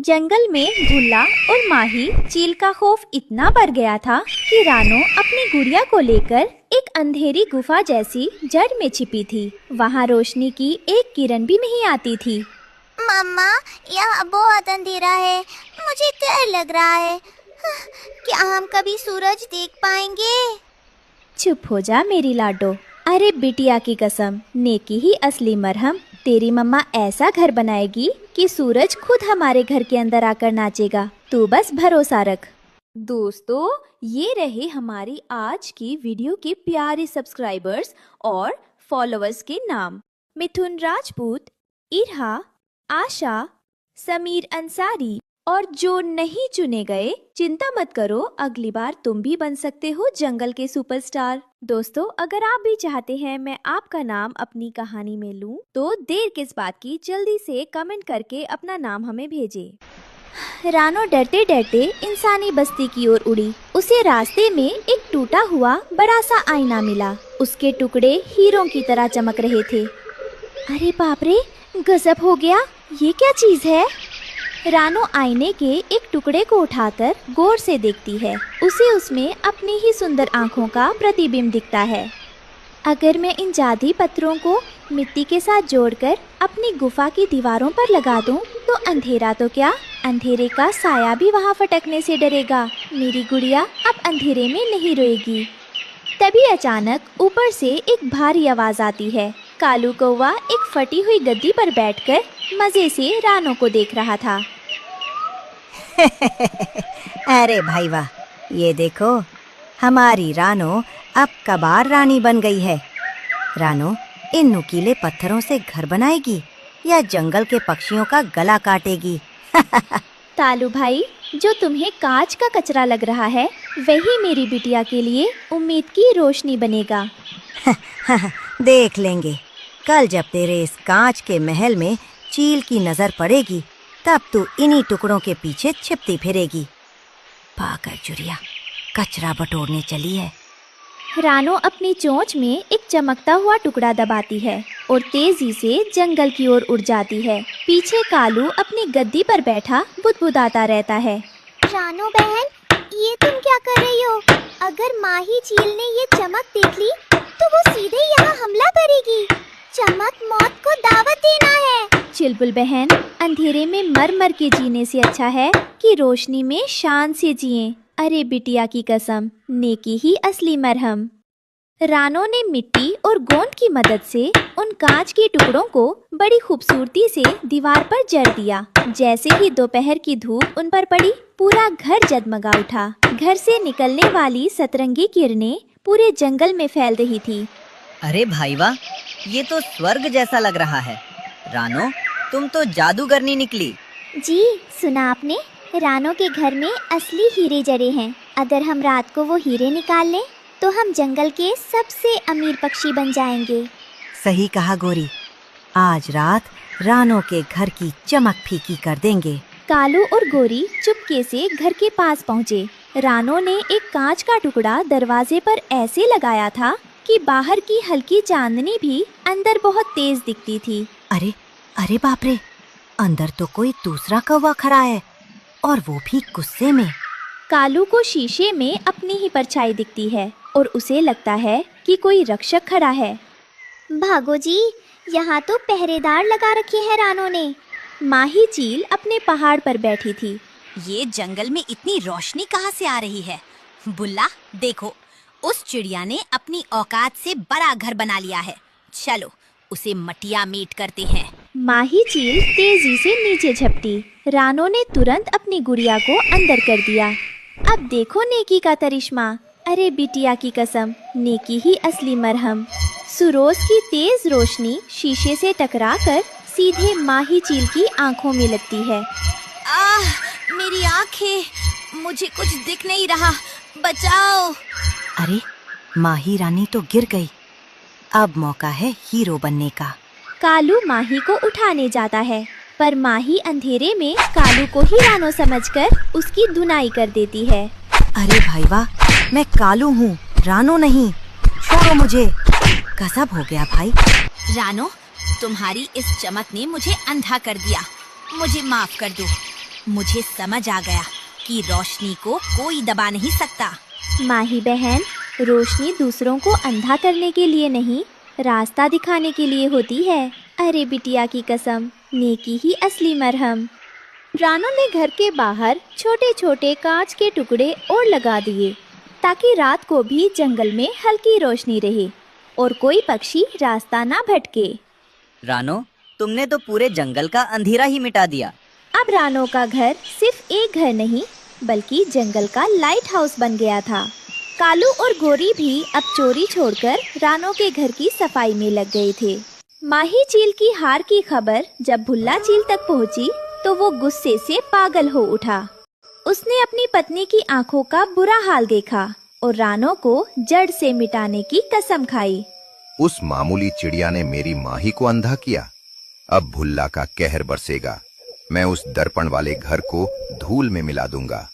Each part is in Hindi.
जंगल में भुल्ला और माही चील का खौफ इतना बढ़ गया था कि रानो अपनी गुड़िया को लेकर एक अंधेरी गुफा जैसी जड़ में छिपी थी। वहाँ रोशनी की एक किरण भी नहीं आती थी। मम्मा, यहाँ बहुत अंधेरा है, मुझे डर लग रहा है। क्या हम कभी सूरज देख पाएंगे? चुप हो जा मेरी लाडो। अरे बिटिया की कसम, नेकी ही असली मरहम। तेरी मम्मा ऐसा घर बनाएगी कि सूरज खुद हमारे घर के अंदर आकर नाचेगा। तू बस भरोसा रख। दोस्तों, ये रहे हमारी आज की वीडियो के प्यारे सब्सक्राइबर्स और फॉलोअर्स के नाम। मिथुन राजपूत, इरहा, आशा, समीर अंसारी। और जो नहीं चुने गए, चिंता मत करो, अगली बार तुम भी बन सकते हो जंगल के सुपरस्टार। दोस्तों, अगर आप भी चाहते हैं मैं आपका नाम अपनी कहानी में लूं, तो देर किस बात की, जल्दी से कमेंट करके अपना नाम हमें भेजें। रानो डरते डरते इंसानी बस्ती की ओर उड़ी। उसे रास्ते में एक टूटा हुआ बड़ा सा आईना मिला। उसके टुकड़े हीरों की तरह चमक रहे थे। अरे बाप रे, गजब हो गया, ये क्या चीज है? रानो आईने के एक टुकड़े को उठाकर गौर से देखती है। उसे उसमें अपनी ही सुंदर आँखों का प्रतिबिंब दिखता है। अगर मैं इन जादी पत्थरों को मिट्टी के साथ जोड़कर अपनी गुफा की दीवारों पर लगा दूं, तो अंधेरा तो क्या, अंधेरे का साया भी वहाँ फटकने से डरेगा। मेरी गुड़िया अब अंधेरे में नहीं रोएगी। तभी अचानक ऊपर से एक भारी आवाज आती है। कालू कौवा एक फटी हुई गद्दी पर बैठकर मजे से रानो को देख रहा था। अरे भाई वाह, ये देखो, हमारी रानो अब कबार रानी बन गई है। रानो इन नुकीले पत्थरों से घर बनाएगी या जंगल के पक्षियों का गला काटेगी? तालू भाई, जो तुम्हें कांच का कचरा लग रहा है, वही मेरी बिटिया के लिए उम्मीद की रोशनी बनेगा। देख लेंगे, कल जब तेरे इस कांच के महल में चील की नजर पड़ेगी, तब तू इन्हीं टुकड़ों के पीछे छिपती फिरेगी। पागल चुरिया, कचरा बटोरने चली है। रानो अपनी चोंच में एक चमकता हुआ टुकड़ा दबाती है और तेजी से जंगल की ओर उड़ जाती है। पीछे कालू अपनी गद्दी पर बैठा बुदबुदाता रहता है। रानो बहन, ये तुम क्या कर रही हो? अगर माही चील ने ये चमक देख ली तो वो सीधे यहाँ हमला करेगी। चमक मौत को दावत देना है। चिलबुल बहन, अंधेरे में मर मर के जीने से अच्छा है कि रोशनी में शान से जिएं। अरे बिटिया की कसम, नेकी ही असली मरहम। रानो ने मिट्टी और गोंद की मदद से उन कांच के टुकड़ों को बड़ी खूबसूरती से दीवार पर जड़ दिया। जैसे ही दोपहर की धूप उन पर पड़ी, पूरा घर जगमगा उठा। घर से निकलने वाली सतरंगी किरणें पूरे जंगल में फैल रही थी। अरे भाई वाह, ये तो स्वर्ग जैसा लग रहा है। रानो, तुम तो जादूगरनी निकली। जी, सुना आपने? रानो के घर में असली हीरे जड़े हैं। अगर हम रात को वो हीरे निकाल लें, तो हम जंगल के सबसे अमीर पक्षी बन जाएंगे। सही कहा गोरी, आज रात रानो के घर की चमक फीकी कर देंगे। कालू और गोरी चुपके से घर के पास पहुँचे। रानो ने एक कांच का टुकड़ा दरवाजे पर ऐसे लगाया था कि बाहर की हल्की चांदनी भी अंदर बहुत तेज दिखती थी। अरे अरे बाप रे, अंदर तो कोई दूसरा कौवा खड़ा है, और वो भी गुस्से में। कालू को शीशे में अपनी ही परछाई दिखती है और उसे लगता है कि कोई रक्षक खड़ा है। भागो जी, यहाँ तो पहरेदार लगा रखे हैं रानो ने। माही चील अपने पहाड़ पर बैठी थी। ये जंगल में इतनी रोशनी कहाँ से आ रही है? बुल्ला, देखो, उस चिड़िया ने अपनी औकात से बड़ा घर बना लिया है। चलो उसे मटिया मीट करते हैं। माही चील तेजी से नीचे झपटी। रानो ने तुरंत अपनी गुड़िया को अंदर कर दिया। अब देखो नेकी का तरिश्मा। अरे बिटिया की कसम, नेकी ही असली मरहम। सुरोज की तेज रोशनी शीशे से टकराकर सीधे माही चील की आंखों में लगती है। मेरी आंखें, मुझे कुछ दिख नहीं रहा, बचाओ। अरे माही रानी तो गिर गई। अब मौका है हीरो बनने का। कालू माही को उठाने जाता है, पर माही अंधेरे में कालू को ही रानो समझकर उसकी धुनाई कर देती है। अरे भाई वाह, मैं कालू हूँ, रानो नहीं, छोड़ो मुझे। गजब हो गया भाई। रानो, तुम्हारी इस चमक ने मुझे अंधा कर दिया, मुझे माफ कर दो। मुझे समझ आ गया कि रोशनी को कोई दबा नहीं सकता। माही बहन, रोशनी दूसरों को अंधा करने के लिए नहीं, रास्ता दिखाने के लिए होती है। अरे बिटिया की कसम, नेकी ही असली मरहम। रानो ने घर के बाहर छोटे छोटे कांच के टुकड़े और लगा दिए ताकि रात को भी जंगल में हल्की रोशनी रहे और कोई पक्षी रास्ता ना भटके। रानो, तुमने तो पूरे जंगल का अंधेरा ही मिटा दिया। अब रानो का घर सिर्फ एक घर नहीं बल्कि जंगल का लाइट हाउस बन गया था। कालू और गोरी भी अब चोरी छोड़कर रानो के घर की सफाई में लग गए थे। माही चील की हार की खबर जब भुल्ला चील तक पहुंची तो वो गुस्से से पागल हो उठा। उसने अपनी पत्नी की आंखों का बुरा हाल देखा और रानो को जड़ से मिटाने की कसम खाई। उस मामूली चिड़िया ने मेरी माही को अंधा किया। अब भुल्ला का कहर बरसेगा। मैं उस दर्पण वाले घर को धूल में मिला दूंगा।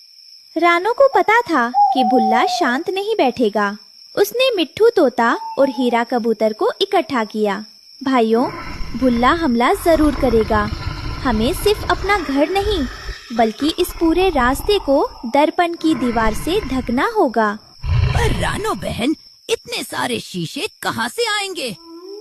रानो को पता था कि भुल्ला शांत नहीं बैठेगा। उसने मिट्ठू तोता और हीरा कबूतर को इकट्ठा किया। भाइयों, भुल्ला हमला जरूर करेगा। हमें सिर्फ अपना घर नहीं बल्कि इस पूरे रास्ते को दर्पण की दीवार से ढकना होगा। पर रानो बहन, इतने सारे शीशे कहाँ से आएंगे?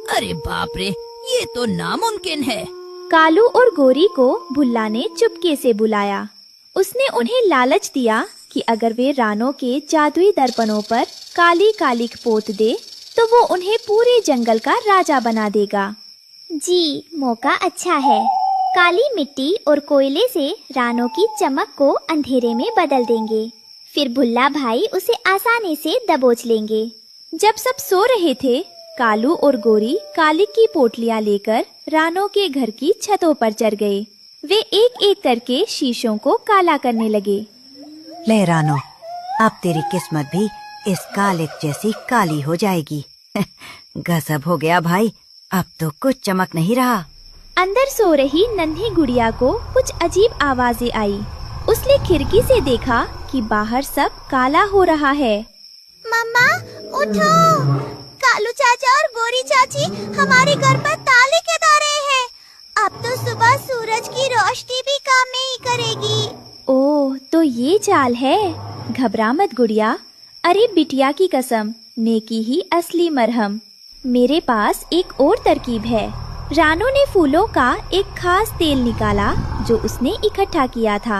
अरे बाप रे, ये तो नामुमकिन है। कालू और गोरी को भुल्ला ने चुपके से बुलाया। उसने उन्हें लालच दिया कि अगर वे रानो के जादुई दर्पणों पर काली कालिक पोत दे तो वो उन्हें पूरे जंगल का राजा बना देगा। जी, मौका अच्छा है। काली मिट्टी और कोयले से रानो की चमक को अंधेरे में बदल देंगे। फिर भुल्ला भाई उसे आसानी से दबोच लेंगे। जब सब सो रहे थे, कालू और गोरी कालिक की पोटलियां लेकर रानो के घर की छतों पर चढ़ गए। वे एक एक करके शीशों को काला करने लगे। ले रानो, अब तेरी किस्मत भी इस कालिक जैसी काली हो जाएगी। गजब हो गया भाई, अब तो कुछ चमक नहीं रहा। अंदर सो रही नन्ही गुड़िया को कुछ अजीब आवाजें आई। उसने खिड़की से देखा कि बाहर सब काला हो रहा है। मम्मा, उठो! कालू चाचा और गोरी चाची हमारे घर पर ताले केदा रहे हैं। अब तो सुबह सूरज की रोशनी भी काम नहीं करेगी। ओह, तो ये चाल है। घबरा मत गुड़िया। अरे बिटिया की कसम, नेकी ही असली मरहम। मेरे पास एक और तरकीब है। रानो ने फूलों का एक खास तेल निकाला जो उसने इकट्ठा किया था।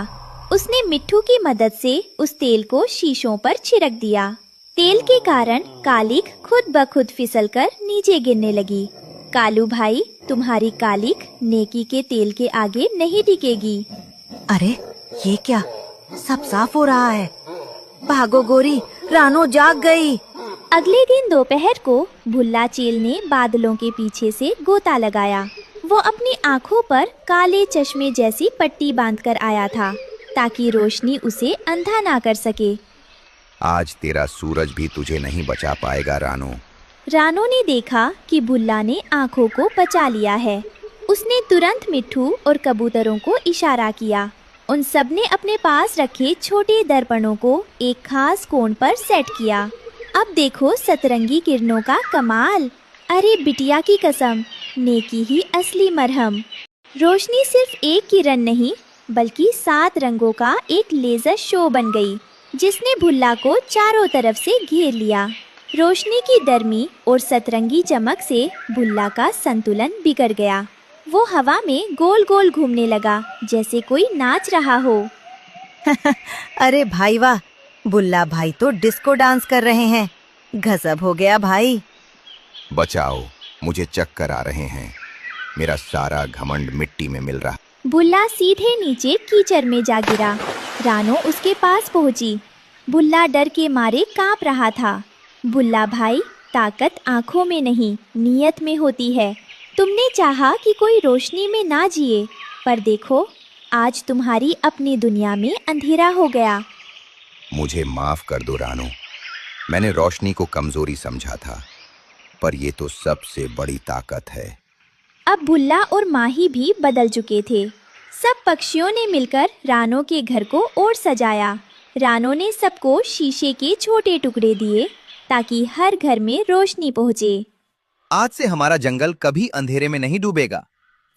उसने मिट्ठू की मदद से उस तेल को शीशों पर छिड़क दिया। तेल के कारण कालिक खुद ब खुद फिसलकर नीचे गिरने लगी। कालू भाई, तुम्हारी कालिक नेकी के तेल के आगे नहीं टिकेगी। अरे ये क्या, सब साफ हो रहा है। भागो गोरी, रानो जाग गई। अगले दिन दोपहर को भुल्ला चील ने बादलों के पीछे से गोता लगाया। वो अपनी आँखों पर काले चश्मे जैसी पट्टी बांधकर आया था ताकि रोशनी उसे अंधा ना कर सके। आज तेरा सूरज भी तुझे नहीं बचा पाएगा रानो। रानो ने देखा कि भुल्ला ने आँखों को बचा लिया है। उसने तुरंत मिट्ठू और कबूतरों को इशारा किया। उन सब ने अपने पास रखे छोटे दर्पणों को एक खास कोण पर सेट किया। अब देखो सतरंगी किरणों का कमाल। अरे बिटिया की कसम, नेकी ही असली मरहम। रोशनी सिर्फ एक किरण नहीं बल्कि 7 रंगों का एक लेजर शो बन गई जिसने भुल्ला को चारों तरफ से घेर लिया। रोशनी की दरमी और सतरंगी चमक से भुल्ला का संतुलन बिगड़ गया। वो हवा में गोल गोल घूमने लगा जैसे कोई नाच रहा हो। अरे भाई वाह, भुल्ला भाई तो डिस्को डांस कर रहे हैं। गजब हो गया भाई। बचाओ, मुझे चक्कर आ रहे हैं। मेरा सारा घमंड मिट्टी में मिल रहा। भुल्ला सीधे नीचे कीचड़ में जा गिरा। रानो उसके पास पहुंची। भुल्ला डर के मारे कांप रहा था। भुल्ला भाई, ताकत आंखों में नहीं नीयत में होती है। तुमने चाहा कि कोई रोशनी में ना जिए, पर देखो आज तुम्हारी अपनी दुनिया में अंधेरा हो गया। मुझे माफ कर दो रानो। मैंने रोशनी को कमजोरी समझा था, पर ये तो सबसे बड़ी ताकत है। अब भुल्ला और माही भी बदल चुके थे। सब पक्षियों ने मिलकर रानो के घर को और सजाया। रानो ने सबको शीशे के छोटे टुकड़े दिए ताकि हर घर में रोशनी पहुंचे। आज से हमारा जंगल कभी अंधेरे में नहीं डूबेगा।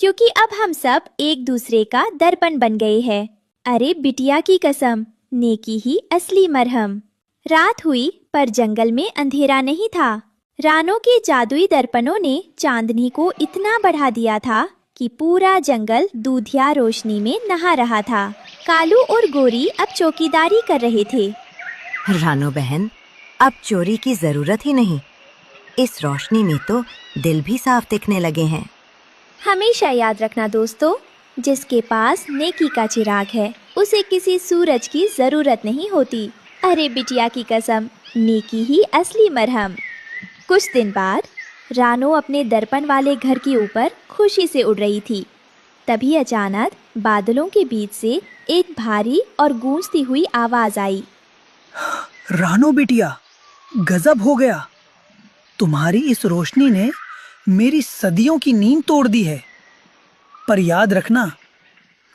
क्योंकि अब हम सब एक दूसरे का दर्पण बन गए हैं। अरे बिटिया की कसम, नेकी ही असली मरहम। रात हुई पर जंगल में अंधेरा नहीं था। रानो के जादुई दर्पणों ने चांदनी को इतना बढ़ा दिया था कि पूरा जंगल दूधिया रोशनी में नहा रहा था। कालू और गोरी अब चौकीदारी कर रहे थे। रानो बहन, अब चोरी की जरूरत ही नहीं। इस रोशनी में तो दिल भी साफ दिखने लगे हैं। हमेशा याद रखना दोस्तों, जिसके पास नेकी का चिराग है उसे किसी सूरज की जरूरत नहीं होती। अरे बिटिया की कसम, नेकी ही असली मरहम। कुछ दिन बाद रानो अपने दर्पण वाले घर के ऊपर खुशी से उड़ रही थी। तभी अचानक बादलों के बीच से एक भारी और गूंजती हुई आवाज आई। रानो बिटिया, गजब हो गया। तुम्हारी इस रोशनी ने मेरी सदियों की नींद तोड़ दी है। पर याद रखना,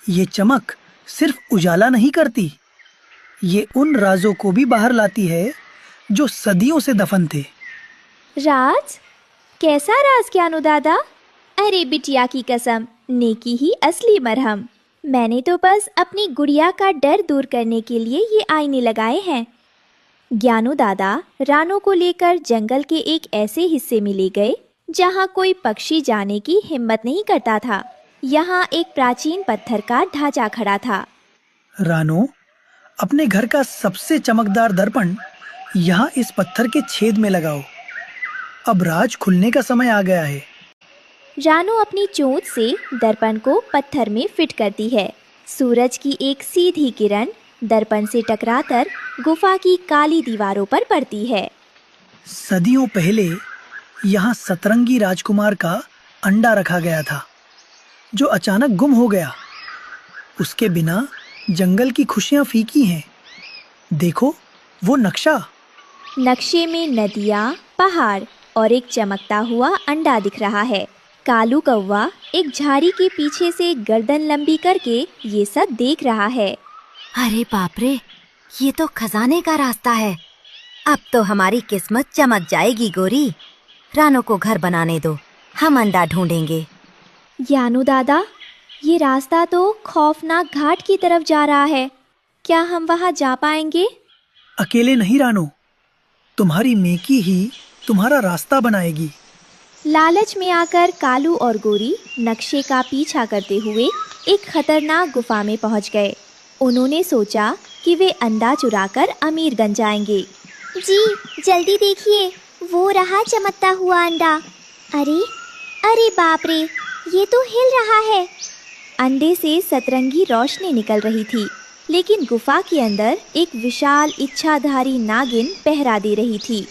ये चमक सिर्फ उजाला नहीं करती, ये उन राजों को भी बाहर लाती है जो सदियों से दफन थे। राज? कैसा राज ज्ञानू दादा? अरे बिटिया की कसम, नेकी ही असली मरहम। मैंने तो बस अपनी गुड़िया का डर दूर करने के लिए ये आईने लगाए हैं। ज्ञानू दादा रानो को लेकर जंगल के एक ऐसे हिस्से में ले गए जहाँ कोई पक्षी जाने की हिम्मत नहीं करता था। यहाँ एक प्राचीन पत्थर का ढांचा खड़ा था। रानो, अपने घर का सबसे चमकदार दर्पण यहाँ इस पत्थर के छेद में लगाओ। अब राज खुलने का समय आ गया है। रानो अपनी चोंच से दर्पण को पत्थर में फिट करती है। सूरज की एक सीधी किरण दर्पण से टकराकर गुफा की काली दीवारों पर पड़ती है। सदियों पहले यहाँ सतरंगी राजकुमार का अंडा रखा गया था, जो अचानक गुम हो गया। उसके बिना जंगल की खुशियाँ फीकी हैं। देखो वो नक्शा। नक्शे में नदियाँ, पहाड़ और एक चमकता हुआ अंडा दिख रहा है। कालू कौवा एक झाड़ी के पीछे से गर्दन लंबी करके ये सब देख रहा है। अरे बाप रे, ये तो खजाने का रास्ता है। अब तो हमारी किस्मत चमक जाएगी गोरी। रानो को घर बनाने दो, हम अंडा ढूंढेंगे। ज्ञानू दादा, ये रास्ता तो खौफनाक घाट की तरफ जा रहा है। क्या हम वहाँ जा पाएंगे? अकेले नहीं रानो, तुम्हारी नेकी ही तुम्हारा रास्ता बनाएगी। लालच में आकर कालू और गोरी नक्शे का पीछा करते हुए एक खतरनाक गुफा में पहुंच गए। उन्होंने सोचा कि वे अंडा चुराकर अमीर बन जाएंगे। जी जल्दी देखिए, वो रहा चमकता हुआ अंडा। अरे अरे बाप रे, ये तो हिल रहा है। अंडे से सतरंगी रोशनी निकल रही थी, लेकिन गुफा के अंदर एक विशाल इच्छाधारी नागिन पहरा दे रही थी।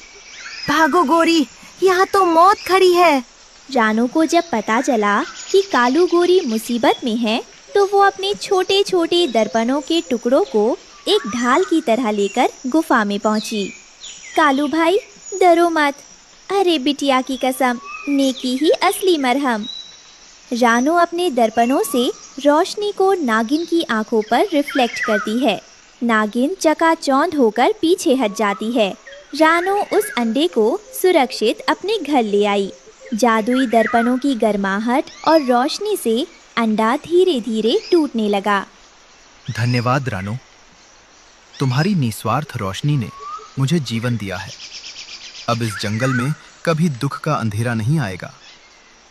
भागो गोरी, यहाँ तो मौत खड़ी है। रानो को जब पता चला कि कालू गोरी मुसीबत में है, तो वो अपने छोटे छोटे दर्पणों के टुकड़ों को एक ढाल की तरह लेकर गुफा में पहुंची। कालू भाई, डरो मत। अरे बिटिया की कसम, नेकी ही असली मरहम। रानो अपने दर्पणों से रोशनी को नागिन की आंखों पर रिफ्लेक्ट करती है। नागिन चकाचौंध होकर पीछे हट जाती है। रानो उस अंडे को सुरक्षित अपने घर ले आई। जादुई दर्पणों की गर्माहट और रोशनी से अंडा धीरे धीरे टूटने लगा। धन्यवाद रानो, तुम्हारी निस्वार्थ रोशनी ने मुझे जीवन दिया है। अब इस जंगल में कभी दुख का अंधेरा नहीं आएगा।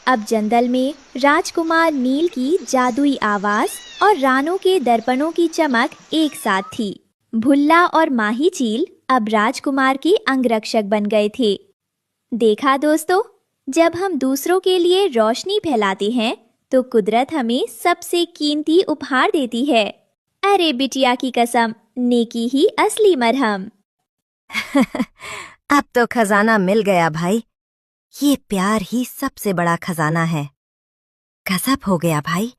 अब जंगल में राजकुमार नील की जादुई आवाज और रानो के दर्पणों की चमक एक साथ थी। भुल्ला और माही चील अब राजकुमार के अंगरक्षक बन गए थे। देखा दोस्तों, जब हम दूसरों के लिए रोशनी फैलाते हैं तो कुदरत हमें सबसे कीमती उपहार देती है। अरे बिटिया की कसम, नेकी ही असली मरहम। अब तो खजाना मिल गया भाई। ये प्यार ही सबसे बड़ा खजाना है। गजब हो गया भाई।